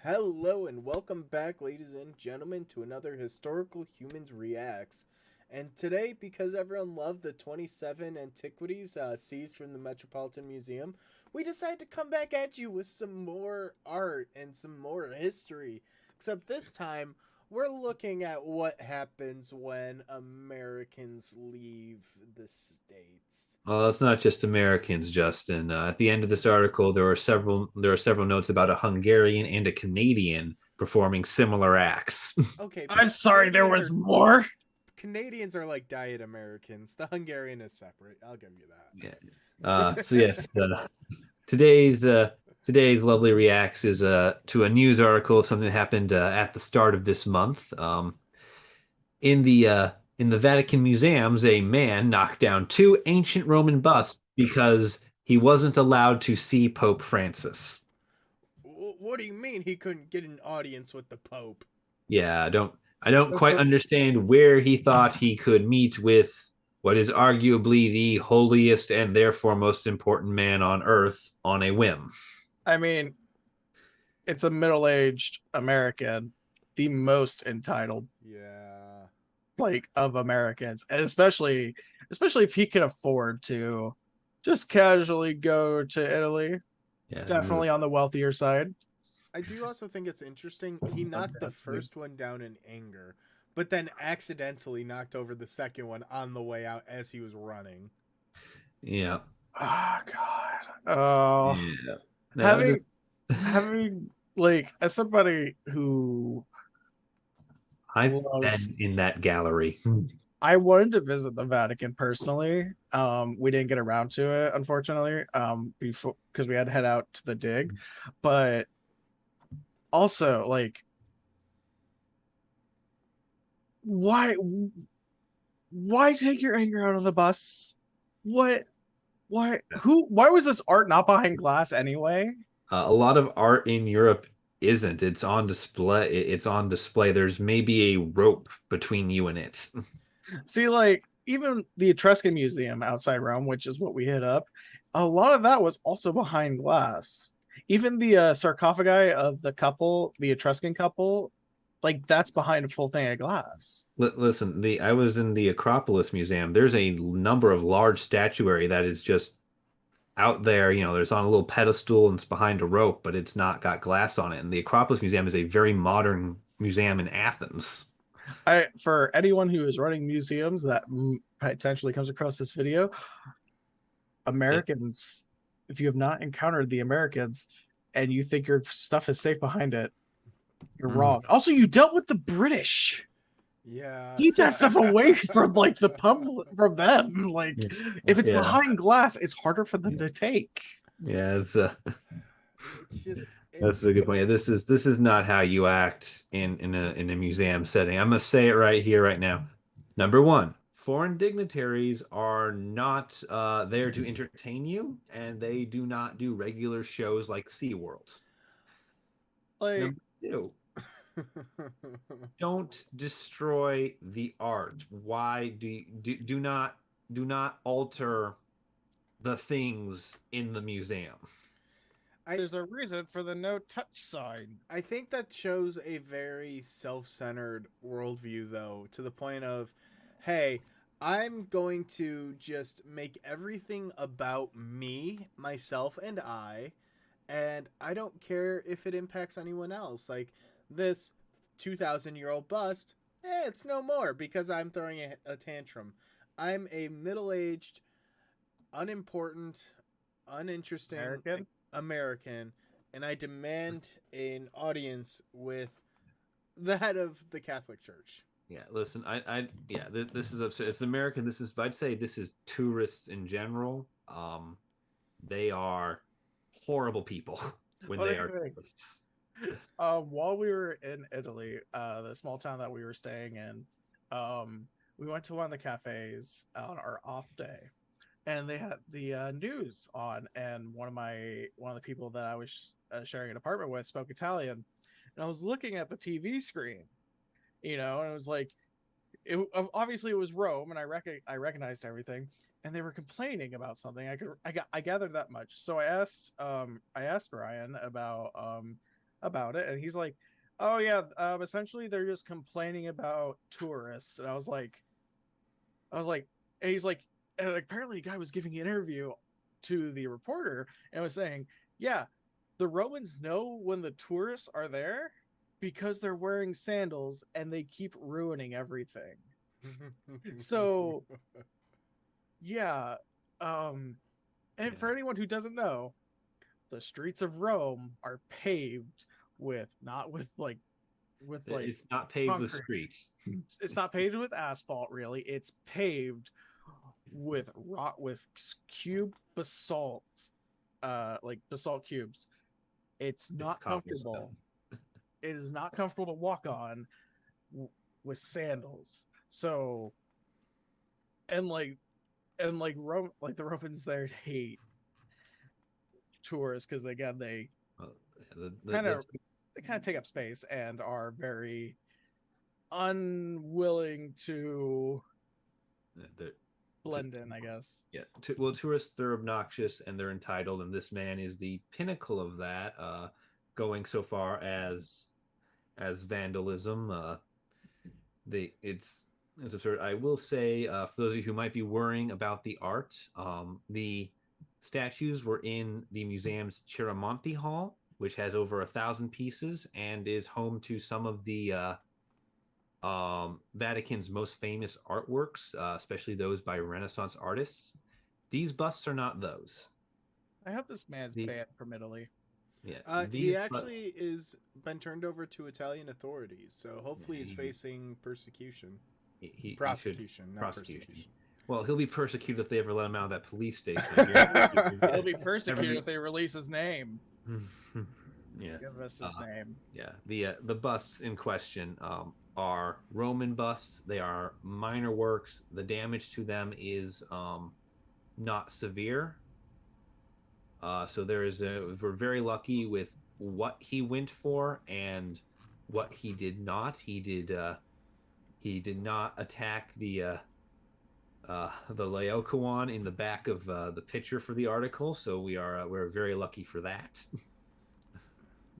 Hello and welcome back, ladies and gentlemen, to another Historical Humans Reacts. And today, because everyone loved the 27 antiquities seized from the Metropolitan Museum, we decided to come back at you with some more art and some more history. Except this time, we're looking at what happens when Americans leave the States. Well, it's not just Americans, Justin. At the end of this article, there are several notes about a Hungarian and a Canadian performing similar acts. Okay, but I'm sorry, there was more. Canadians are like diet Americans. The Hungarian is separate. I'll give you Yeah. that. So yes, today's today's lovely reacts is to a news article of something that happened at the start of this month. In the Vatican Museums, a man knocked down two ancient Roman busts because he wasn't allowed to see Pope Francis. What do you mean he couldn't get an audience with the Pope? Yeah, I don't quite understand where he thought he could meet with what is arguably the holiest and therefore most important man on earth on a whim. I mean, it's a middle-aged American, the most entitled Yeah. of Americans, and especially if he can afford to just casually go to Italy, Yeah, definitely on the wealthier side. I do also think it's interesting. He knocked the first one down in anger, but then accidentally knocked over the second one on the way out as he was running. yeah, Oh God. Oh, yeah. No, having having as somebody who I've loves been in that gallery. I wanted to visit the Vatican personally. We didn't get around to it, unfortunately, before because we had to head out to the dig. But also, why why take your anger out on the bus? What why was this art not behind glass anyway? A lot of art in Europe isn't. It's on display. It's on display. There's maybe a rope between you and it. See, even the Etruscan Museum outside Rome, which is what we hit up, a lot of that was also behind glass. Even the sarcophagi of the couple, the Etruscan couple, that's behind a full thing of glass. Listen, the I was in the Acropolis Museum. There's a number of large statuary that is just out there. There's on a little pedestal and it's behind a rope, but it's not got glass on it. And the Acropolis Museum is a very modern museum in Athens. For anyone who is running museums that potentially comes across this video, Yeah. Americans, if you have not encountered the Americans and you think your stuff is safe behind it, you're Mm. wrong. Also, you dealt with the British. Yeah. Keep that stuff away from the public, from them. Yeah. If it's Yeah. behind glass, it's harder for them to take. Yeah, It's just that's a good point. Yeah, this is not how you act in a museum setting. I'm gonna say it right here, right now. Number one, foreign dignitaries are not there to entertain you, and they do not do regular shows like SeaWorld. Like, Number two, don't destroy the art. Why do not alter the things in the museum? I there's a reason for the no touch sign. I think that shows a very self-centered worldview, though, to the point of, hey, I'm going to just make everything about me, myself, and I don't care if it impacts anyone else. Like this 2,000-year-old bust, it's no more because I'm throwing a tantrum. I'm a middle-aged, unimportant, uninteresting American. American, and I demand an audience with the head of the Catholic Church. Yeah, listen, yeah, this is absurd. It's American. I'd say this is tourists in general. They are horrible people when What do they you are think? tourists. While we were in Italy, the small town that we were staying in, we went to one of the cafes on our off day, and they had the news on, and one of the people that I was sharing an apartment with spoke Italian, and I was looking at the TV screen, and it was obviously it was Rome, and I recognized everything, and they were complaining about something. I gathered that much, so I asked Ryan about about it, and he's like, "Oh yeah, essentially they're just complaining about tourists." And I was like, and he's like, and apparently the guy was giving an interview to the reporter and was saying, "Yeah, the Romans know when the tourists are there because they're wearing sandals and they keep ruining everything." So yeah, and for anyone who doesn't know, the streets of Rome are paved with not with like with like It's not paved with concrete. streets. It's not paved with asphalt, really. It's paved with rock with cube basalt, like basalt cubes. It's It's not comfortable. cobblestone. It is not comfortable to walk on with sandals. So and like Rome, like the Romans there hate tourists because again Well, the, the, kind of the, they kind of take up space and are very unwilling to the, blend in, I guess. yeah. Well, tourists, they're obnoxious and they're entitled, and this man is the pinnacle of that. Going so far as vandalism. It's absurd. I will say, for those of you who might be worrying about the art, the statues were in the museum's Chiaramonti Hall, which has over 1,000 pieces and is home to some of the Vatican's most famous artworks, especially those by Renaissance artists. These busts are not those. I hope this man's These, banned from Italy. yeah, He these. actually is been turned over to Italian authorities, so hopefully Yeah, he's facing persecution. he Prosecution, should not prosecution. persecution. Well, he'll be persecuted if they ever let him out of that police station. He'll be persecuted if they release his name. Yeah. Give us his name. Yeah. The busts in question are Roman busts. They are minor works. The damage to them is not severe. So we're very lucky with what he went for and what he did not. He did not attack the Laocoon in the back of the picture for the article, so we're very lucky for that.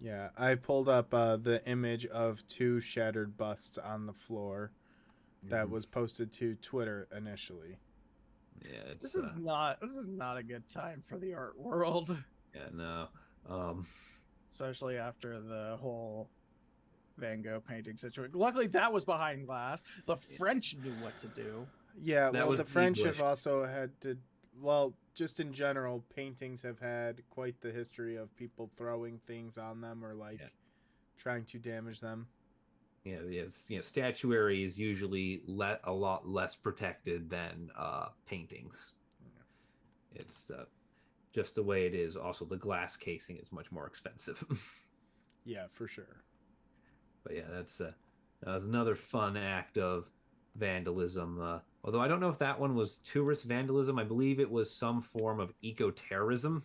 Yeah, I pulled up the image of 2 shattered busts on the floor that was posted to Twitter initially. Yeah, This is not a good time for the art world. Yeah, no. Especially after the whole Van Gogh painting situation. Luckily, that was behind glass. The French knew what to do. Yeah, That well, was the the French English. have also had to. Well, just in general, paintings have had quite the history of people throwing things on them or Yeah. trying to damage them. Yeah, statuary is usually a lot less protected than paintings. Yeah. It's just the way it is. Also, the glass casing is much more expensive. Yeah, for sure. But yeah, that was another fun act of vandalism. Although I don't know if that one was tourist vandalism. I believe it was some form of eco-terrorism.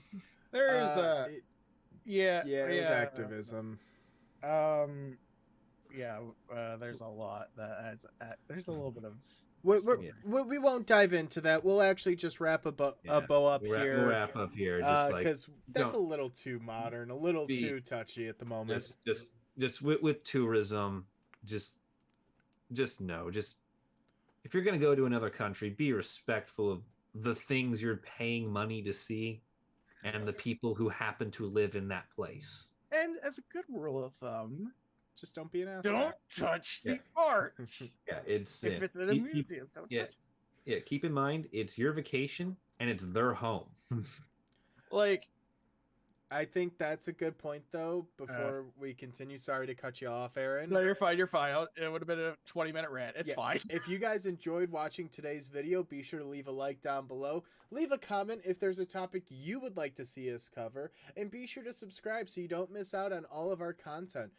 There is it was activism. There's a lot that has. There's a little bit of. We won't dive into that. We'll actually just wrap a bow up here. We'll wrap up here, because that's a little too modern, a little too touchy at the moment. Just with tourism, just know, if you're going to go to another country, be respectful of the things you're paying money to see and the people who happen to live in that place. And as a good rule of thumb, just don't be an asshole. Don't touch the art. Yeah, it's if it's in a museum, don't touch it. Yeah, keep in mind it's your vacation and it's their home. Like, I think that's a good point, though. Before we continue, sorry to cut you off, Aaron. No, you're fine. You're fine. It would have been a 20-minute rant. It's fine. If you guys enjoyed watching today's video, be sure to leave a like down below. Leave a comment if there's a topic you would like to see us cover. And be sure to subscribe so you don't miss out on all of our content.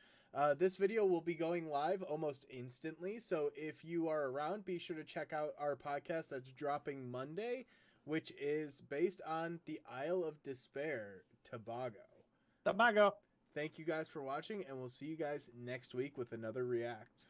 This video will be going live almost instantly. So if you are around, be sure to check out our podcast that's dropping Monday, which is based on the Isle of Despair, Tobago. Thank you guys for watching, and we'll see you guys next week with another React.